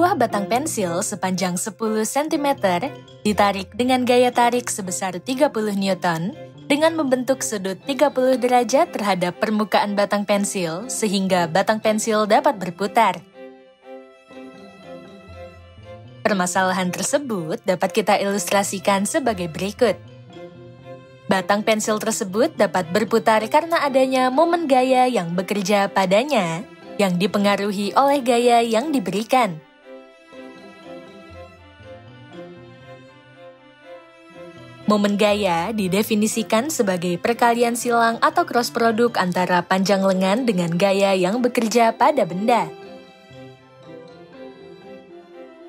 Sebuah batang pensil sepanjang 10 cm ditarik dengan gaya tarik sebesar 30 Newton dengan membentuk sudut 30 derajat terhadap permukaan batang pensil sehingga batang pensil dapat berputar. Permasalahan tersebut dapat kita ilustrasikan sebagai berikut. Batang pensil tersebut dapat berputar karena adanya momen gaya yang bekerja padanya, yang dipengaruhi oleh gaya yang diberikan. Momen gaya didefinisikan sebagai perkalian silang atau cross produk antara panjang lengan dengan gaya yang bekerja pada benda.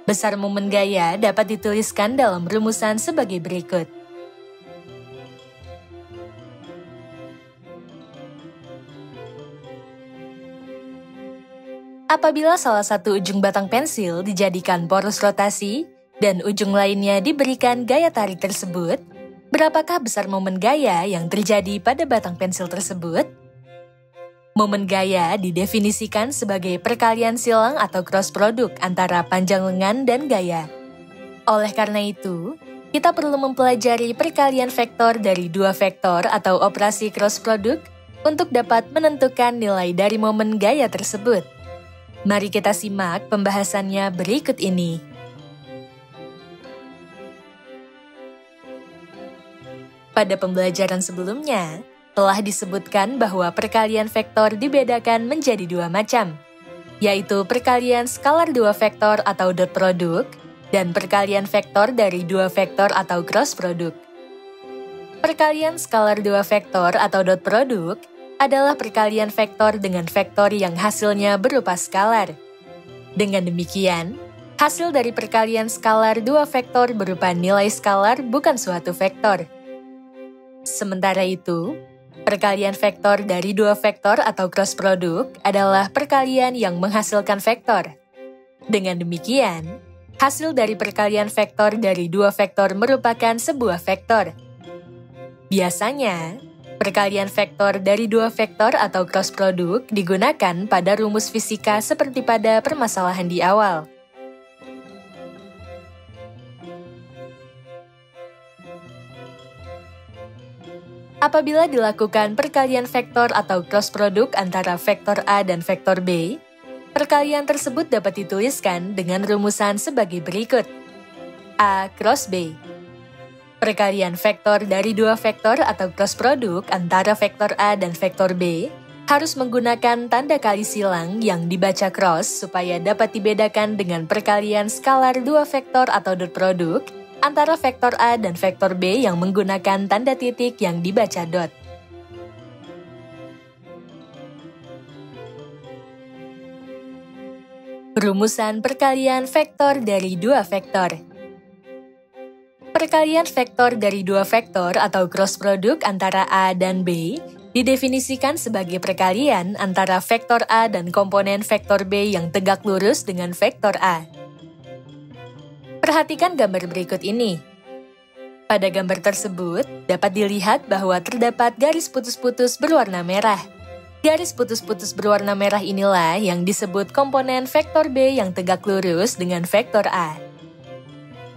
Besar momen gaya dapat dituliskan dalam rumusan sebagai berikut. Apabila salah satu ujung batang pensil dijadikan poros rotasi dan ujung lainnya diberikan gaya tarik tersebut, berapakah besar momen gaya yang terjadi pada batang pensil tersebut? Momen gaya didefinisikan sebagai perkalian silang atau cross produk antara panjang lengan dan gaya. Oleh karena itu, kita perlu mempelajari perkalian vektor dari dua vektor atau operasi cross produk untuk dapat menentukan nilai dari momen gaya tersebut. Mari kita simak pembahasannya berikut ini. Pada pembelajaran sebelumnya, telah disebutkan bahwa perkalian vektor dibedakan menjadi dua macam, yaitu perkalian skalar dua vektor atau dot produk, dan perkalian vektor dari dua vektor atau cross produk. Perkalian skalar dua vektor atau dot produk adalah perkalian vektor dengan vektor yang hasilnya berupa skalar. Dengan demikian, hasil dari perkalian skalar dua vektor berupa nilai skalar bukan suatu vektor. Sementara itu, perkalian vektor dari dua vektor atau cross produk adalah perkalian yang menghasilkan vektor. Dengan demikian, hasil dari perkalian vektor dari dua vektor merupakan sebuah vektor. Biasanya, perkalian vektor dari dua vektor atau cross produk digunakan pada rumus fisika seperti pada permasalahan di awal. Apabila dilakukan perkalian vektor atau cross produk antara vektor A dan vektor B, perkalian tersebut dapat dituliskan dengan rumusan sebagai berikut. A cross B. Perkalian vektor dari dua vektor atau cross produk antara vektor A dan vektor B harus menggunakan tanda kali silang yang dibaca cross supaya dapat dibedakan dengan perkalian skalar dua vektor atau dot produk antara vektor A dan vektor B yang menggunakan tanda titik yang dibaca dot. Rumusan perkalian vektor dari dua vektor. Perkalian vektor dari dua vektor atau cross produk antara A dan B didefinisikan sebagai perkalian antara vektor A dan komponen vektor B yang tegak lurus dengan vektor A. Perhatikan gambar berikut ini. Pada gambar tersebut, dapat dilihat bahwa terdapat garis putus-putus berwarna merah. Garis putus-putus berwarna merah inilah yang disebut komponen vektor B yang tegak lurus dengan vektor A.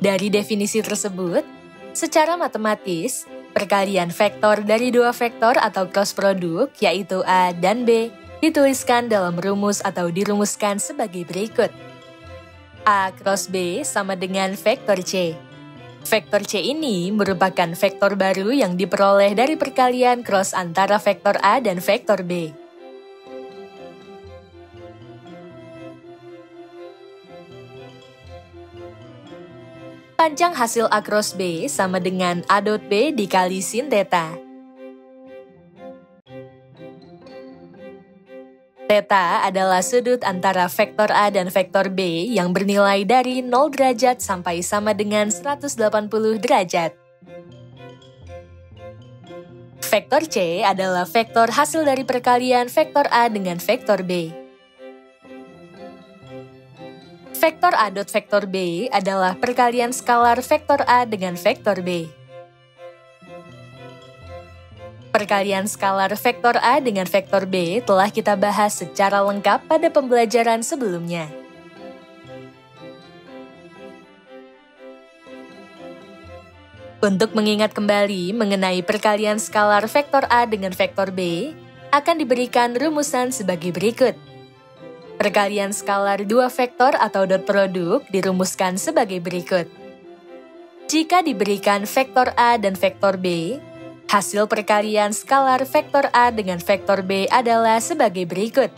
Dari definisi tersebut, secara matematis, perkalian vektor dari dua vektor atau cross produk, yaitu A dan B, dituliskan dalam rumus atau dirumuskan sebagai berikut. A cross B sama dengan vektor C. Vektor C ini merupakan vektor baru yang diperoleh dari perkalian cross antara vektor A dan vektor B. Panjang hasil A cross B sama dengan A dot B dikali sin theta. Theta adalah sudut antara vektor A dan vektor B yang bernilai dari 0 derajat sampai sama dengan 180 derajat. Vektor C adalah vektor hasil dari perkalian vektor A dengan vektor B. Vektor A dot vektor B adalah perkalian skalar vektor A dengan vektor B. Perkalian skalar vektor A dengan vektor B telah kita bahas secara lengkap pada pembelajaran sebelumnya. Untuk mengingat kembali mengenai perkalian skalar vektor A dengan vektor B, akan diberikan rumusan sebagai berikut. Perkalian skalar dua vektor atau dot produk dirumuskan sebagai berikut. Jika diberikan vektor A dan vektor B, hasil perkalian skalar vektor A dengan vektor B adalah sebagai berikut.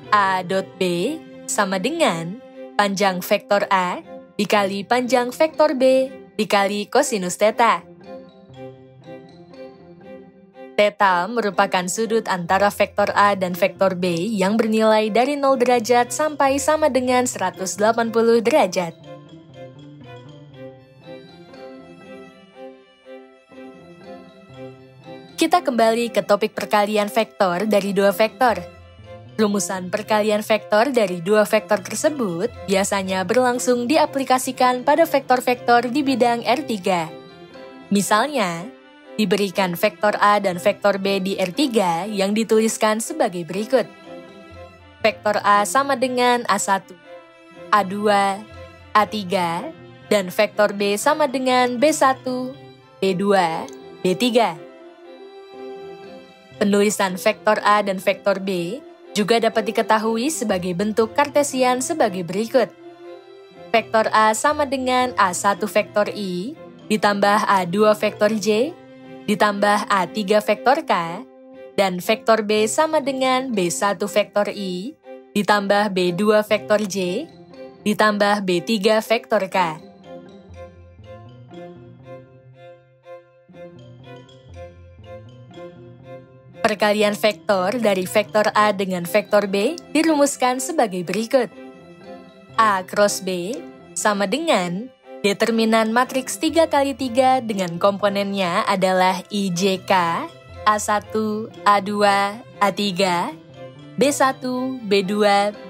A dot B sama dengan panjang vektor A dikali panjang vektor B dikali kosinus theta. Theta merupakan sudut antara vektor A dan vektor B yang bernilai dari 0 derajat sampai sama dengan 180 derajat. Kita kembali ke topik perkalian vektor dari dua vektor. Rumusan perkalian vektor dari dua vektor tersebut biasanya berlangsung diaplikasikan pada vektor-vektor di bidang R3. Misalnya, diberikan vektor A dan vektor B di R3 yang dituliskan sebagai berikut. Vektor A sama dengan A1, A2, A3, dan vektor B sama dengan B1, B2, B3. Penulisan vektor A dan vektor B juga dapat diketahui sebagai bentuk kartesian sebagai berikut. Vektor A sama dengan A1 vektor I, ditambah A2 vektor J, ditambah A3 vektor K, dan vektor B sama dengan B1 vektor I, ditambah B2 vektor J, ditambah B3 vektor K. Perkalian vektor dari vektor A dengan vektor B dirumuskan sebagai berikut. A cross B sama dengan determinan matriks 3x3 dengan komponennya adalah IJK, A1, A2, A3, B1, B2,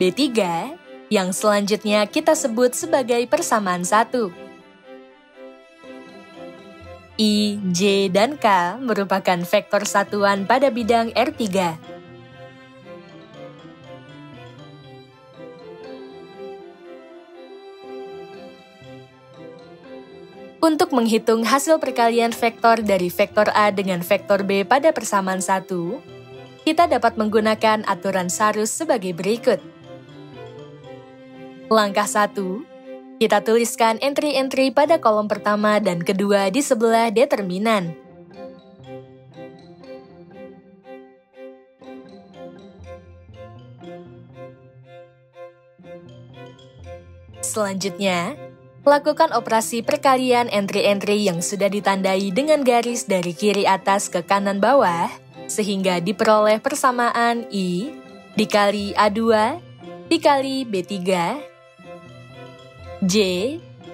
B3, yang selanjutnya kita sebut sebagai persamaan 1. I, J, dan K merupakan vektor satuan pada bidang R3. Untuk menghitung hasil perkalian vektor dari vektor A dengan vektor B pada persamaan 1, kita dapat menggunakan aturan Sarus sebagai berikut. Langkah 1. Kita tuliskan entry-entry pada kolom pertama dan kedua di sebelah determinan. Selanjutnya, lakukan operasi perkalian entry-entry yang sudah ditandai dengan garis dari kiri atas ke kanan bawah, sehingga diperoleh persamaan I dikali A2 dikali B3, J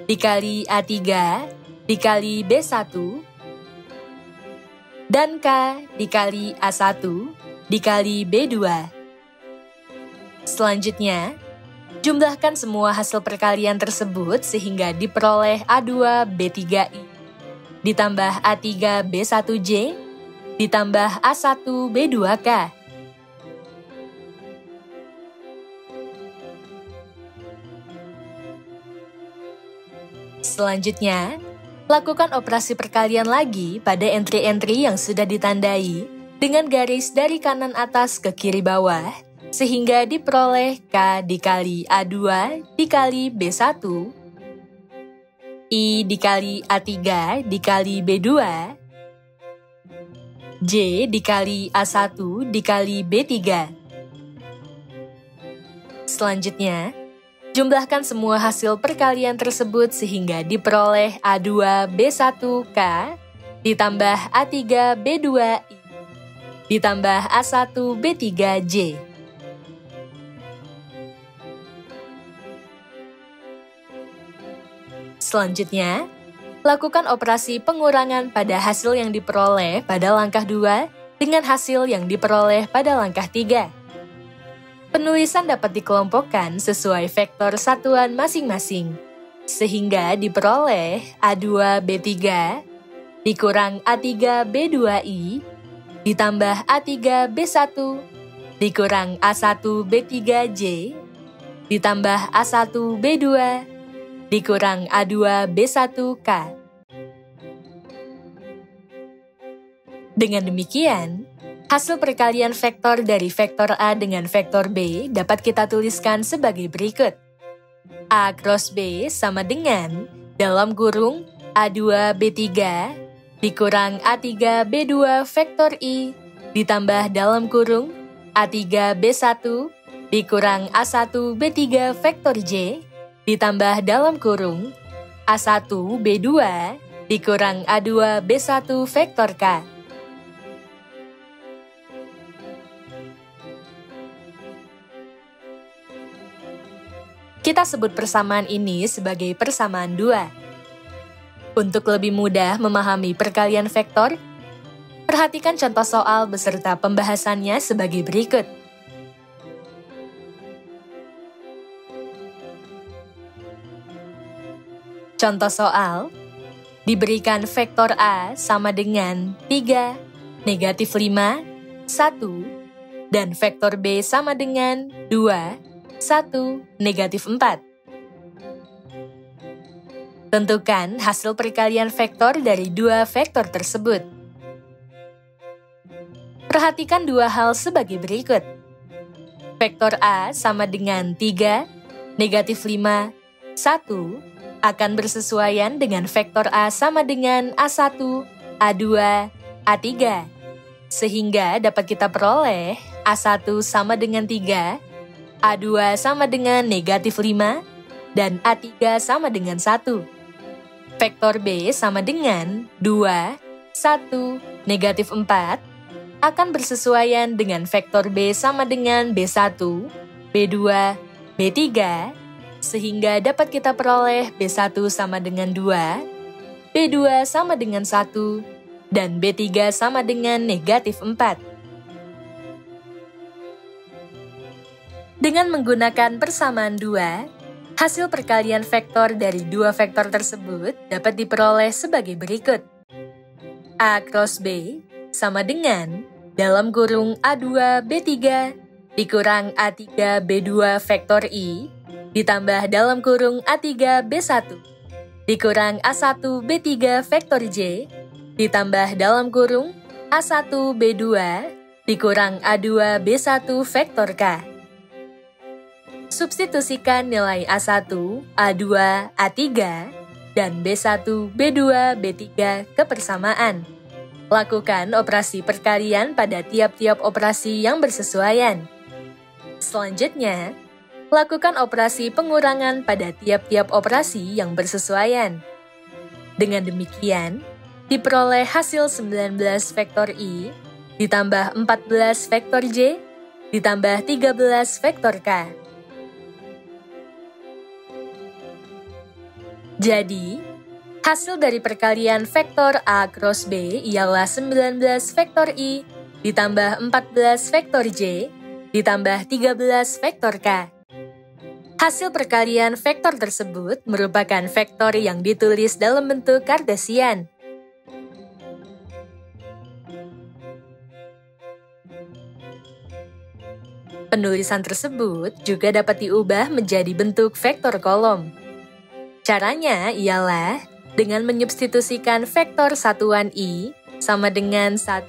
dikali A3 dikali B1, dan K dikali A1 dikali B2. Selanjutnya, jumlahkan semua hasil perkalian tersebut sehingga diperoleh A2 B3I, ditambah A3 B1J, ditambah A1 B2K. Selanjutnya, lakukan operasi perkalian lagi pada entry-entry yang sudah ditandai dengan garis dari kanan atas ke kiri bawah, sehingga diperoleh K dikali A2 dikali B1, I dikali A3 dikali B2, J dikali A1 dikali B3. Selanjutnya, jumlahkan semua hasil perkalian tersebut sehingga diperoleh A2 B1K ditambah A3 B2I ditambah A1 B3J. Selanjutnya, lakukan operasi pengurangan pada hasil yang diperoleh pada langkah 2 dengan hasil yang diperoleh pada langkah 3. Penulisan dapat dikelompokkan sesuai vektor satuan masing-masing, sehingga diperoleh A2 B3 dikurang A3 B2I ditambah A3 B1 dikurang A1 B3J ditambah A1 B2 dikurang A2 B1K. Dengan demikian, hasil perkalian vektor dari vektor A dengan vektor B dapat kita tuliskan sebagai berikut. A cross B sama dengan dalam kurung A2B3 dikurang A3B2 vektor I ditambah dalam kurung A3B1 dikurang A1B3 vektor J ditambah dalam kurung A1B2 dikurang A2B1 vektor K. Kita sebut persamaan ini sebagai persamaan 2. Untuk lebih mudah memahami perkalian vektor, perhatikan contoh soal beserta pembahasannya sebagai berikut. Contoh soal, diberikan vektor A sama dengan 3, negatif 5, 1, dan vektor B sama dengan 2, 1, negatif 4. Tentukan hasil perkalian vektor dari dua vektor tersebut. Perhatikan dua hal sebagai berikut. Vektor A sama dengan 3, negatif 5, 1 akan bersesuaian dengan vektor A sama dengan A1, A2, A3. Sehingga dapat kita peroleh A1 sama dengan 3, A2 sama dengan negatif 5, dan A3 sama dengan 1. Vektor B sama dengan 2, 1, negatif 4, akan bersesuaian dengan vektor B sama dengan B1, B2, B3, sehingga dapat kita peroleh B1 sama dengan 2, B2 sama dengan 1, dan B3 sama dengan negatif 4. Dengan menggunakan persamaan 2, hasil perkalian vektor dari dua vektor tersebut dapat diperoleh sebagai berikut. A cross B sama dengan dalam kurung A2B3 dikurang A3B2 vektor I ditambah dalam kurung A3B1 dikurang A1B3 vektor J ditambah dalam kurung A1B2 dikurang A2B1 vektor K. Substitusikan nilai A1, A2, A3, dan B1, B2, B3 ke persamaan. Lakukan operasi perkalian pada tiap-tiap operasi yang bersesuaian. Selanjutnya, lakukan operasi pengurangan pada tiap-tiap operasi yang bersesuaian. Dengan demikian, diperoleh hasil 19 vektor I, ditambah 14 vektor J, ditambah 13 vektor K. Jadi, hasil dari perkalian vektor A cross B ialah 19 vektor I ditambah 14 vektor J ditambah 13 vektor K. Hasil perkalian vektor tersebut merupakan vektor yang ditulis dalam bentuk Kartesian. Penulisan tersebut juga dapat diubah menjadi bentuk vektor kolom. Caranya ialah dengan menyubstitusikan vektor satuan I sama dengan 1,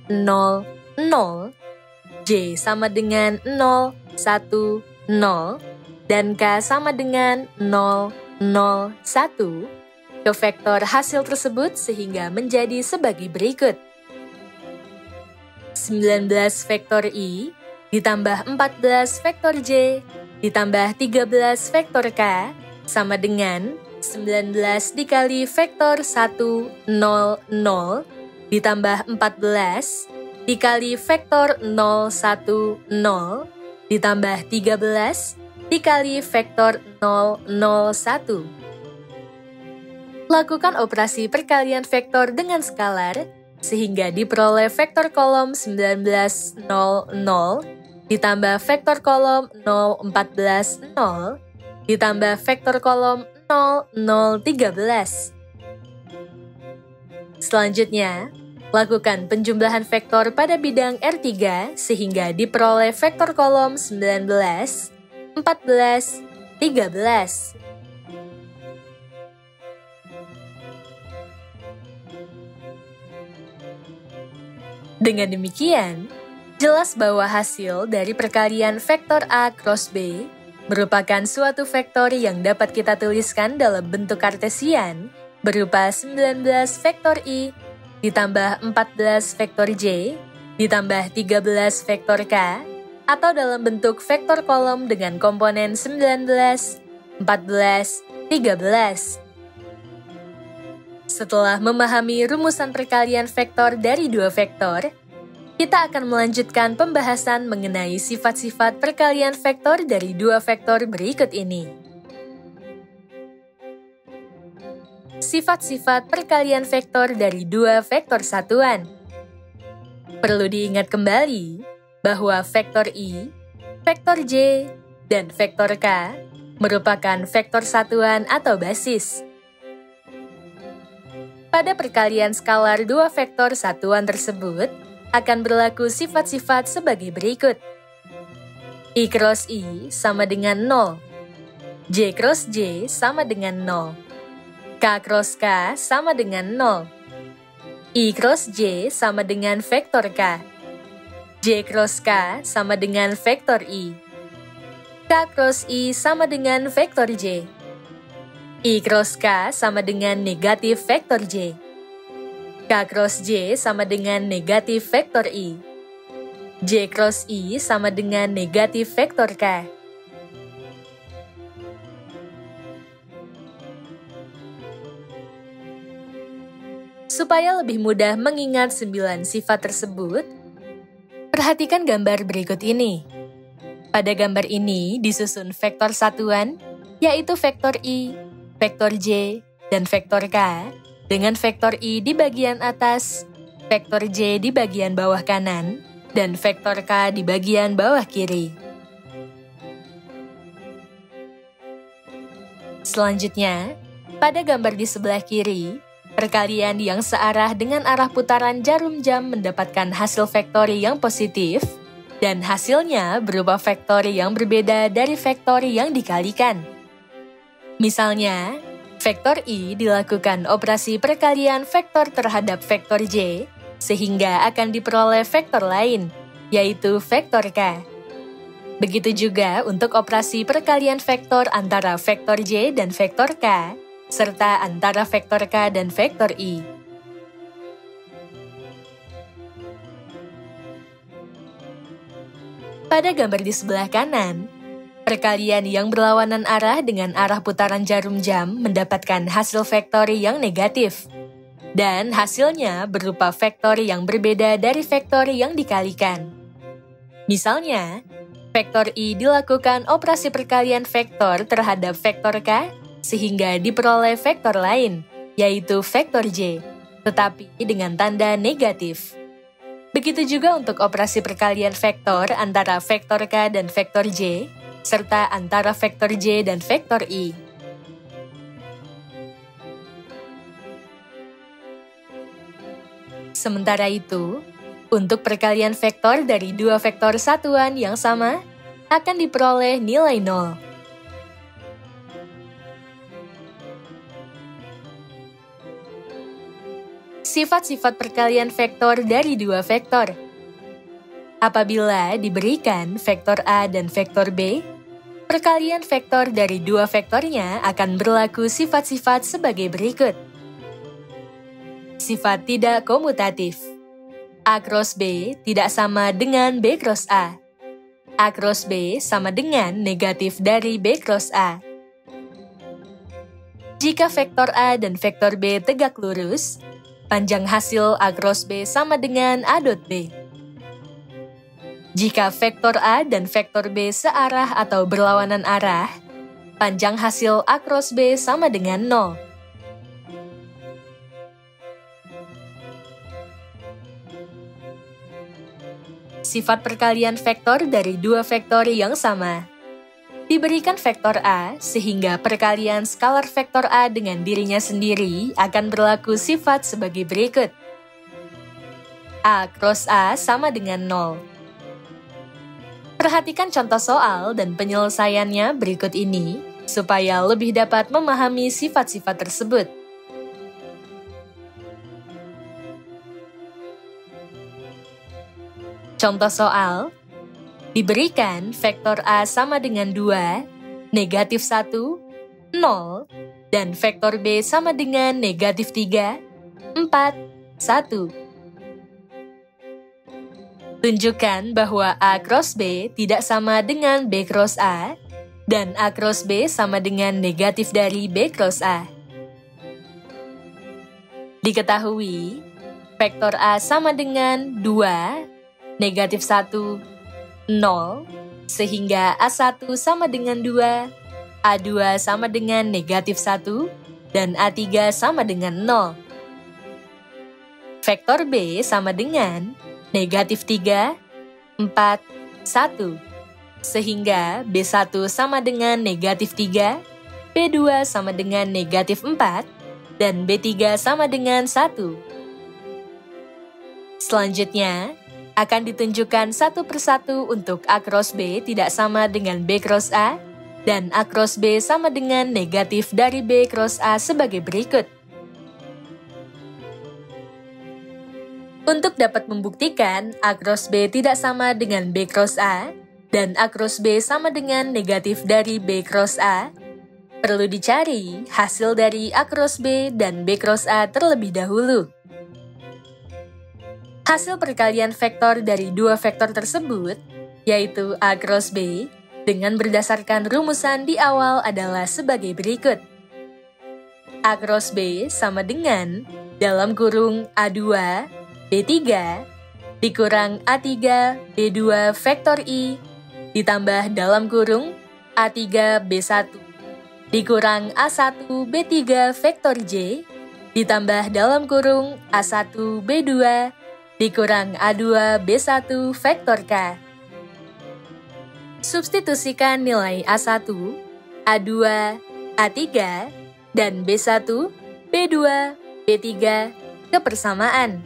0, 0, J sama dengan 0, 1, 0, dan K sama dengan 0, 0, 1 ke vektor hasil tersebut sehingga menjadi sebagai berikut. 19 vektor I ditambah 14 vektor J ditambah 13 vektor K sama dengan 19 dikali vektor 1, 0, 0 ditambah 14 dikali vektor 0, 1, 0 ditambah 13 dikali vektor 0, 0, 1. Lakukan operasi perkalian vektor dengan skalar sehingga diperoleh vektor kolom 19, 0, 0 ditambah vektor kolom 0, 14, 0 ditambah vektor kolom 0, 0, 13. Selanjutnya, lakukan penjumlahan vektor pada bidang R3 sehingga diperoleh vektor kolom 19, 14, 13. Dengan demikian, jelas bahwa hasil dari perkalian vektor A cross B merupakan suatu vektor yang dapat kita tuliskan dalam bentuk kartesian berupa 19 vektor I ditambah 14 vektor J ditambah 13 vektor K atau dalam bentuk vektor kolom dengan komponen 19, 14, 13. Setelah memahami rumusan perkalian vektor dari dua vektor, kita akan melanjutkan pembahasan mengenai sifat-sifat perkalian vektor dari dua vektor berikut ini. Sifat-sifat perkalian vektor dari dua vektor satuan. Perlu diingat kembali bahwa vektor I, vektor J, dan vektor K merupakan vektor satuan atau basis. Pada perkalian skalar dua vektor satuan tersebut, akan berlaku sifat-sifat sebagai berikut. I cross I sama dengan 0. J cross J sama dengan 0. K cross K sama dengan 0. I cross J sama dengan vektor K. J cross K sama dengan vektor I. K cross I sama dengan vektor J. I cross K sama dengan negatif vektor J. K cross J sama dengan negatif vektor I. J cross I sama dengan negatif vektor K. Supaya lebih mudah mengingat 9 sifat tersebut, perhatikan gambar berikut ini. Pada gambar ini disusun vektor satuan, yaitu vektor I, vektor J, dan vektor K, dengan vektor I di bagian atas, vektor J di bagian bawah kanan, dan vektor K di bagian bawah kiri. Selanjutnya, pada gambar di sebelah kiri, perkalian yang searah dengan arah putaran jarum jam mendapatkan hasil vektori yang positif, dan hasilnya berupa vektori yang berbeda dari vektori yang dikalikan. Misalnya, vektor I dilakukan operasi perkalian vektor terhadap vektor J, sehingga akan diperoleh vektor lain, yaitu vektor K. Begitu juga untuk operasi perkalian vektor antara vektor J dan vektor K, serta antara vektor K dan vektor I. Pada gambar di sebelah kanan, perkalian yang berlawanan arah dengan arah putaran jarum jam mendapatkan hasil vektori yang negatif, dan hasilnya berupa vektori yang berbeda dari vektori yang dikalikan. Misalnya, vektor I dilakukan operasi perkalian vektor terhadap vektor K, sehingga diperoleh vektor lain, yaitu vektor J, tetapi dengan tanda negatif. Begitu juga untuk operasi perkalian vektor antara vektor K dan vektor J, serta antara vektor J dan vektor I. Sementara itu, untuk perkalian vektor dari dua vektor satuan yang sama, akan diperoleh nilai 0. Sifat-sifat perkalian vektor dari dua vektor. Apabila diberikan vektor A dan vektor B, perkalian vektor dari dua vektornya akan berlaku sifat-sifat sebagai berikut. Sifat tidak komutatif. A cross B tidak sama dengan B cross A. A cross B sama dengan negatif dari B cross A. Jika vektor A dan vektor B tegak lurus, panjang hasil A cross B sama dengan A dot B. Jika vektor A dan vektor B searah atau berlawanan arah, panjang hasil A cross B sama dengan 0. Sifat perkalian vektor dari dua vektor yang sama. Diberikan vektor A, sehingga perkalian skalar vektor A dengan dirinya sendiri akan berlaku sifat sebagai berikut. A cross A sama dengan 0. Perhatikan contoh soal dan penyelesaiannya berikut ini, supaya lebih dapat memahami sifat-sifat tersebut. Contoh soal, diberikan vektor A sama dengan 2, negatif 1, 0, dan vektor B sama dengan negatif 3, 4, 1. Tunjukkan bahwa A cross B tidak sama dengan B cross A, dan A cross B sama dengan negatif dari B cross A. Diketahui, vektor A sama dengan 2, negatif 1, 0, sehingga A1 sama dengan 2, A2 sama dengan negatif 1, dan A3 sama dengan 0. Vektor B sama dengan negatif 3, 4, 1, sehingga B1 sama dengan negatif 3, B2 sama dengan negatif 4, dan B3 sama dengan 1. Selanjutnya, akan ditunjukkan satu persatu untuk A cross B tidak sama dengan B cross A, dan A cross B sama dengan negatif dari B cross A sebagai berikut. Untuk dapat membuktikan A cross B tidak sama dengan B cross A, dan A cross B sama dengan negatif dari B cross A, perlu dicari hasil dari A cross B dan B cross A terlebih dahulu. Hasil perkalian vektor dari dua vektor tersebut, yaitu A cross B, dengan berdasarkan rumusan di awal adalah sebagai berikut. A cross B sama dengan dalam kurung A2, B3, dikurang A3, B2 vektor I, ditambah dalam kurung A3, B1, dikurang A1, B3 vektor J, ditambah dalam kurung A1, B2, dikurang A2, B1 vektor K. Substitusikan nilai A1, A2, A3, dan B1, B2, B3 ke persamaan.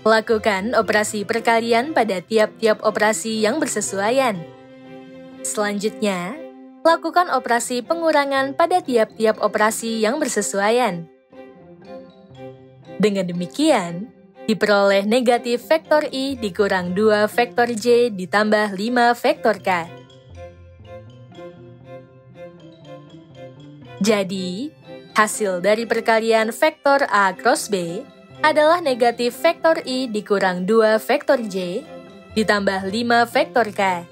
Lakukan operasi perkalian pada tiap-tiap operasi yang bersesuaian. Selanjutnya, lakukan operasi pengurangan pada tiap-tiap operasi yang bersesuaian. Dengan demikian, diperoleh negatif vektor I dikurang 2 vektor J ditambah 5 vektor K. Jadi, hasil dari perkalian vektor A cross B adalah negatif vektor I dikurang 2 vektor J ditambah 5 vektor K.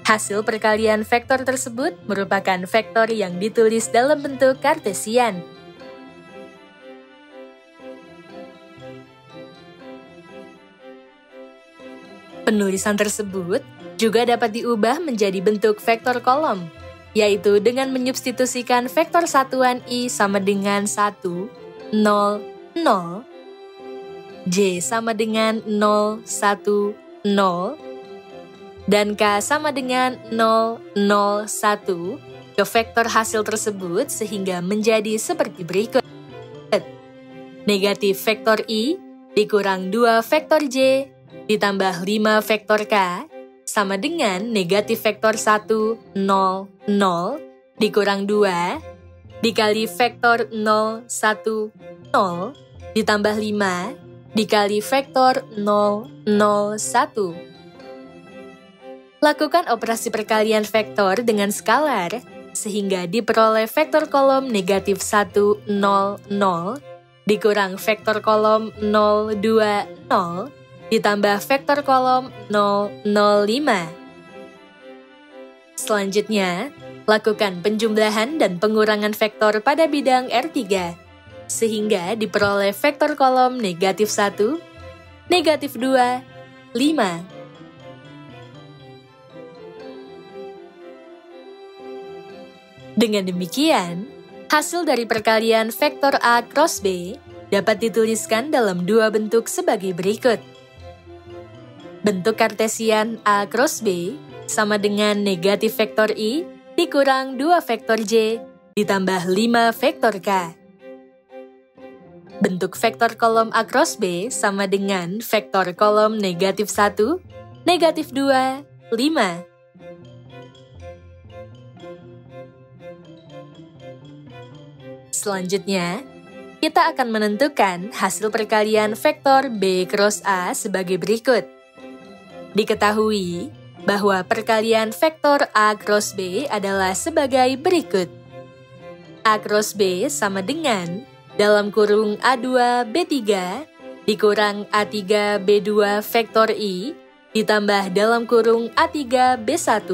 Hasil perkalian vektor tersebut merupakan vektor yang ditulis dalam bentuk Kartesian. Penulisan tersebut juga dapat diubah menjadi bentuk vektor kolom, yaitu dengan menyubstitusikan vektor satuan I sama dengan 1, 0, 0, J sama dengan 0, 1, 0, dan K sama dengan 0, 0, 1 ke vektor hasil tersebut sehingga menjadi seperti berikut. Negatif vektor I dikurang 2 vektor J ditambah 5 vektor K sama dengan negatif vektor 1, 0, 0 dikurang 2 dikali vektor 0, 1, 0 ditambah 5 dikali vektor 0, 0, 1. Lakukan operasi perkalian vektor dengan skalar, sehingga diperoleh vektor kolom negatif 1, 0, 0, dikurang vektor kolom 0, 2, 0, ditambah vektor kolom 0, 0, 5. Selanjutnya, lakukan penjumlahan dan pengurangan vektor pada bidang R3, sehingga diperoleh vektor kolom negatif 1, negatif 2, 5. Dengan demikian, hasil dari perkalian vektor A cross B dapat dituliskan dalam dua bentuk sebagai berikut. Bentuk Kartesian A cross B sama dengan negatif vektor I dikurang 2 vektor J ditambah 5 vektor K. Bentuk vektor kolom A cross B sama dengan vektor kolom negatif 1, negatif 2, 5. Selanjutnya, kita akan menentukan hasil perkalian vektor B cross A sebagai berikut. Diketahui bahwa perkalian vektor A cross B adalah sebagai berikut. A cross B sama dengan dalam kurung A2 B3 dikurang A3 B2 vektor I ditambah dalam kurung A3 B1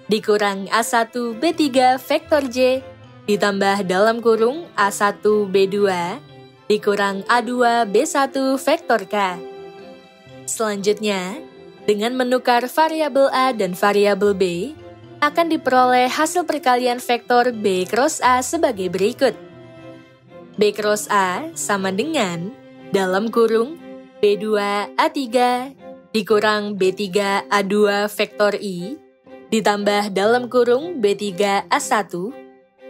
dikurang A1 B3 vektor J ditambah dalam kurung A1 B2 dikurang A2 B1 vektor K. Selanjutnya, dengan menukar variabel A dan variabel B, akan diperoleh hasil perkalian vektor B cross A sebagai berikut. B cross A sama dengan dalam kurung B2 A3 dikurang B3 A2 vektor I ditambah dalam kurung B3 A1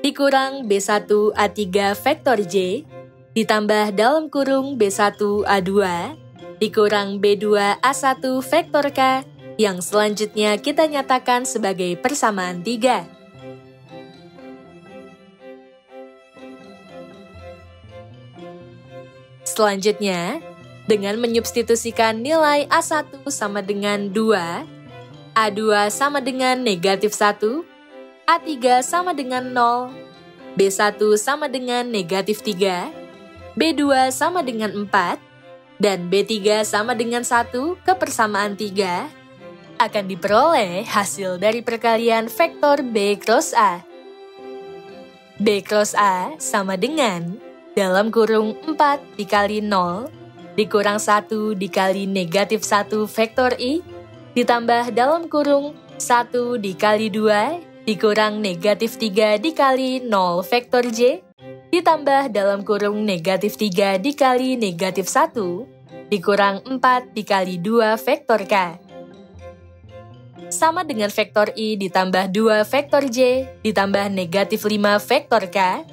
dikurang B1 A3 vektor J, ditambah dalam kurung B1 A2, dikurang B2 A1 vektor K, yang selanjutnya kita nyatakan sebagai persamaan 3. Selanjutnya, dengan menyubstitusikan nilai A1 sama dengan 2, A2 sama dengan negatif 1, A3 sama dengan 0, B1 sama dengan negatif 3, B2 sama dengan 4, dan B3 sama dengan 1 ke persamaan 3, akan diperoleh hasil dari perkalian vektor B cross A. B cross A sama dengan dalam kurung 4 dikali 0, dikurang 1 dikali negatif 1 vektor I, ditambah dalam kurung 1 dikali 2, dikurang negatif 3 dikali 0 vektor J, ditambah dalam kurung negatif 3 dikali negatif 1, dikurang 4 dikali 2 vektor K. Sama dengan vektor I ditambah 2 vektor J, ditambah negatif 5 vektor K,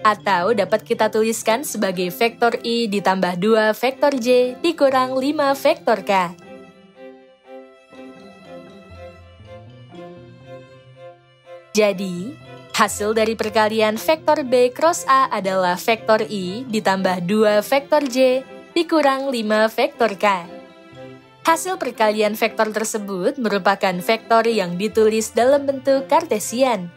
atau dapat kita tuliskan sebagai vektor I ditambah 2 vektor J, dikurang 5 vektor K. Jadi, hasil dari perkalian vektor B cross A adalah vektor I ditambah 2 vektor J dikurang 5 vektor K. Hasil perkalian vektor tersebut merupakan vektor yang ditulis dalam bentuk Kartesian.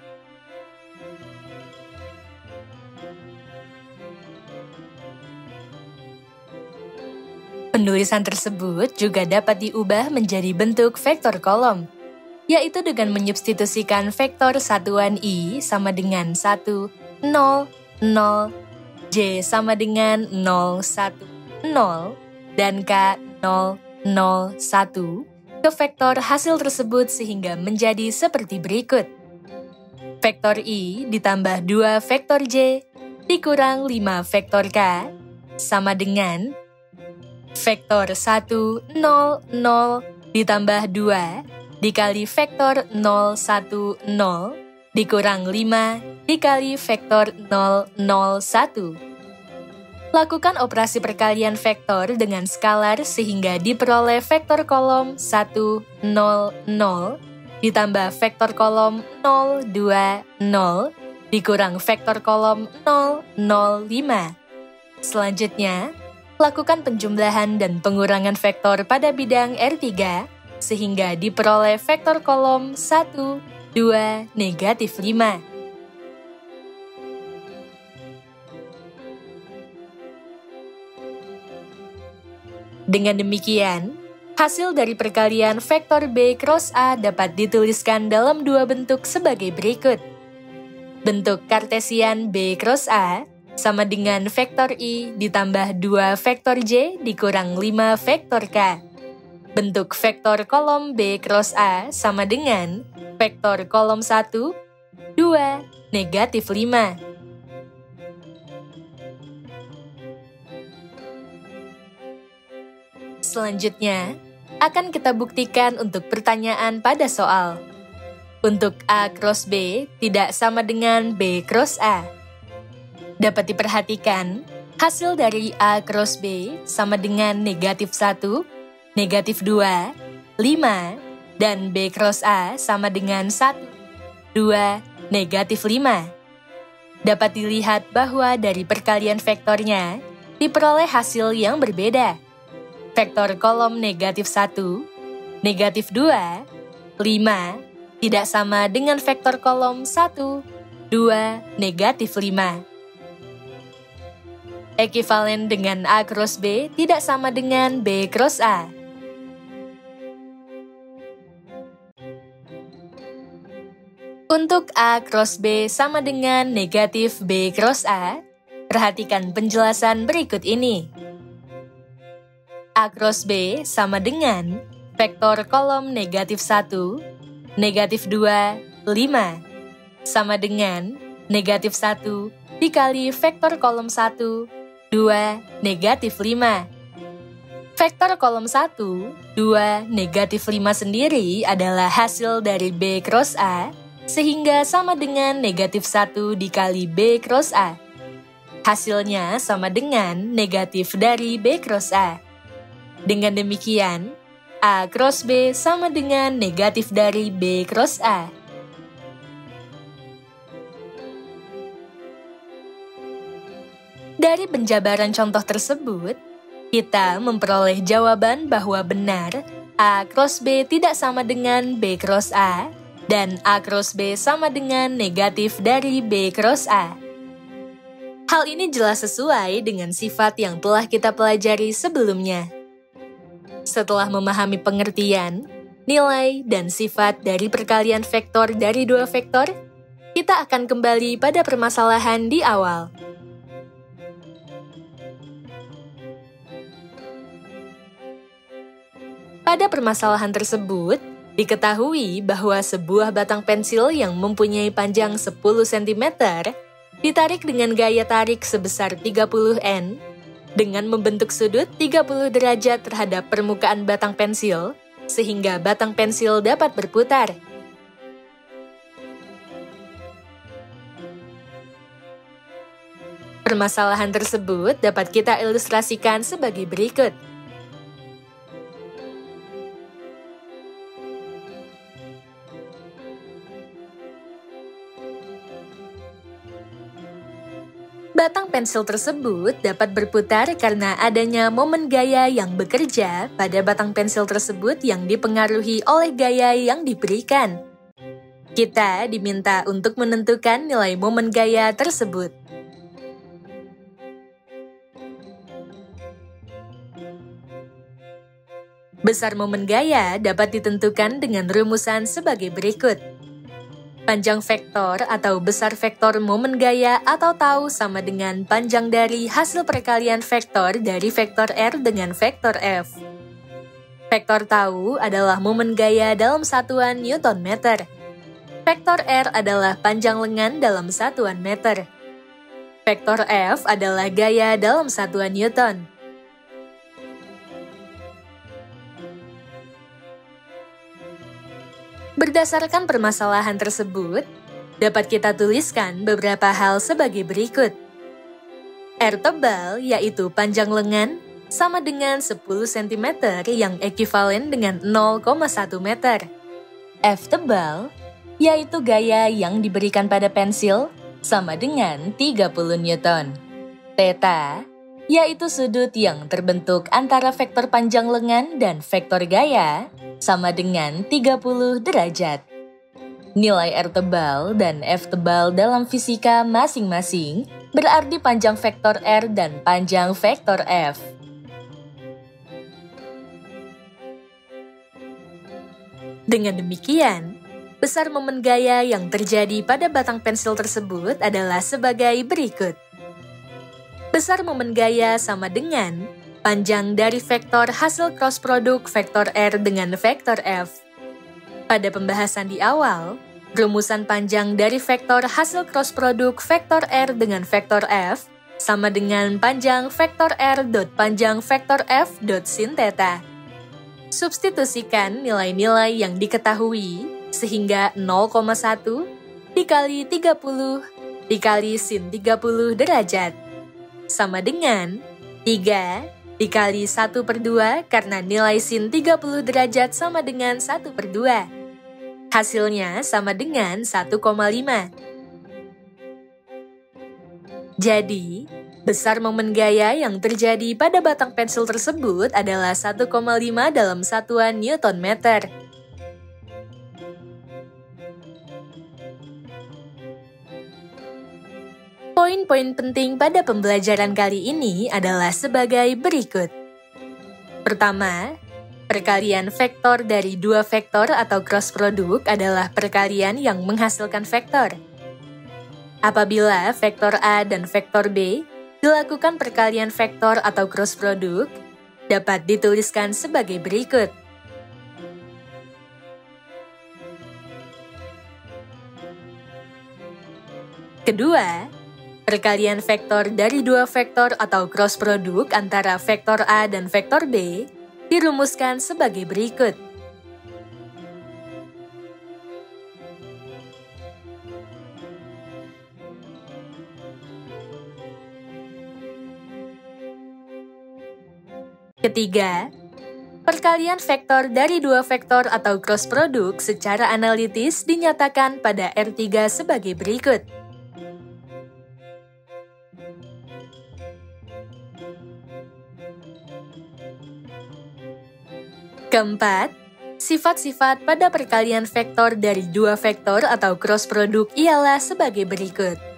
Penulisan tersebut juga dapat diubah menjadi bentuk vektor kolom, yaitu dengan menyubstitusikan vektor satuan I sama dengan 1, 0, 0, J sama dengan 0, 1, 0, dan K 0, 0, 1 ke vektor hasil tersebut sehingga menjadi seperti berikut. Vektor I ditambah 2 vektor J dikurang 5 vektor K sama dengan vektor 1, 0, 0 ditambah 2 dikali vektor 0, 1, 0, dikurang 5, dikali vektor 0, 0, 1. Lakukan operasi perkalian vektor dengan skalar sehingga diperoleh vektor kolom 1, 0, 0, ditambah vektor kolom 0, 2, 0, dikurang vektor kolom 0, 0, 5. Selanjutnya, lakukan penjumlahan dan pengurangan vektor pada bidang R3, sehingga diperoleh vektor kolom 1, 2, negatif 5. Dengan demikian, hasil dari perkalian vektor B cross A dapat dituliskan dalam dua bentuk sebagai berikut. Bentuk Kartesian B cross A sama dengan vektor I ditambah 2 vektor J dikurang 5 vektor K. Bentuk vektor kolom B cross A sama dengan vektor kolom 1, 2, negatif 5. Selanjutnya, akan kita buktikan untuk pertanyaan pada soal. Untuk A cross B tidak sama dengan B cross A. Dapat diperhatikan, hasil dari A cross B sama dengan negatif 1, negatif 2, 5, dan B cross A sama dengan 1, 2, negatif 5. Dapat dilihat bahwa dari perkalian vektornya, diperoleh hasil yang berbeda. Vektor kolom negatif 1, negatif 2, 5, tidak sama dengan vektor kolom 1, 2, negatif 5. Ekivalen dengan A cross B tidak sama dengan B cross A. Untuk A cross B sama dengan negatif B cross A, perhatikan penjelasan berikut ini. A cross B sama dengan vektor kolom negatif 1, negatif 2, 5, sama dengan negatif 1 dikali vektor kolom 1, 2, negatif 5. Vektor kolom 1, 2, negatif 5 sendiri adalah hasil dari B cross A, sehingga sama dengan negatif 1 dikali B cross A. Hasilnya sama dengan negatif dari B cross A. Dengan demikian, A cross B sama dengan negatif dari B cross A. Dari penjabaran contoh tersebut, kita memperoleh jawaban bahwa benar A cross B tidak sama dengan B cross A, dan A cross B sama dengan negatif dari B cross A. Hal ini jelas sesuai dengan sifat yang telah kita pelajari sebelumnya. Setelah memahami pengertian, nilai, dan sifat dari perkalian vektor dari dua vektor, kita akan kembali pada permasalahan di awal. Pada permasalahan tersebut, diketahui bahwa sebuah batang pensil yang mempunyai panjang 10 cm ditarik dengan gaya tarik sebesar 30 N dengan membentuk sudut 30 derajat terhadap permukaan batang pensil, sehingga batang pensil dapat berputar. Permasalahan tersebut dapat kita ilustrasikan sebagai berikut. Batang pensil tersebut dapat berputar karena adanya momen gaya yang bekerja pada batang pensil tersebut yang dipengaruhi oleh gaya yang diberikan. Kita diminta untuk menentukan nilai momen gaya tersebut. Besar momen gaya dapat ditentukan dengan rumusan sebagai berikut. Panjang vektor atau besar vektor momen gaya atau tau sama dengan panjang dari hasil perkalian vektor dari vektor R dengan vektor F. Vektor tau adalah momen gaya dalam satuan Newton meter. Vektor R adalah panjang lengan dalam satuan meter. Vektor F adalah gaya dalam satuan Newton. Berdasarkan permasalahan tersebut, dapat kita tuliskan beberapa hal sebagai berikut. R tebal, yaitu panjang lengan, sama dengan 10 cm yang ekivalen dengan 0,1 meter. F tebal, yaitu gaya yang diberikan pada pensil, sama dengan 30 Newton. Theta, yaitu sudut yang terbentuk antara vektor panjang lengan dan vektor gaya, sama dengan 30 derajat. Nilai R tebal dan F tebal dalam fisika masing-masing berarti panjang vektor R dan panjang vektor F. Dengan demikian, besar momen gaya yang terjadi pada batang pensil tersebut adalah sebagai berikut. Besar momen gaya sama dengan panjang dari vektor hasil cross produk vektor R dengan vektor F. Pada pembahasan di awal, rumusan panjang dari vektor hasil cross produk vektor R dengan vektor F sama dengan panjang vektor R dot panjang vektor F dot sin theta. Substitusikan nilai-nilai yang diketahui sehingga 0,1 dikali 30 dikali sin 30 derajat sama dengan 3 dikali 1/2 karena nilai sin 30 derajat sama dengan 1/2. Hasilnya sama dengan 1,5. Jadi, besar momen gaya yang terjadi pada batang pensil tersebut adalah 1,5 dalam satuan Newton meter. Poin-poin penting pada pembelajaran kali ini adalah sebagai berikut. Pertama, perkalian vektor dari dua vektor atau cross product adalah perkalian yang menghasilkan vektor. Apabila vektor A dan vektor B dilakukan perkalian vektor atau cross product, dapat dituliskan sebagai berikut. Kedua, perkalian vektor dari dua vektor atau cross product antara vektor A dan vektor B dirumuskan sebagai berikut. Ketiga, perkalian vektor dari dua vektor atau cross product secara analitis dinyatakan pada R3 sebagai berikut. Keempat, sifat-sifat pada perkalian vektor dari dua vektor atau cross product ialah sebagai berikut.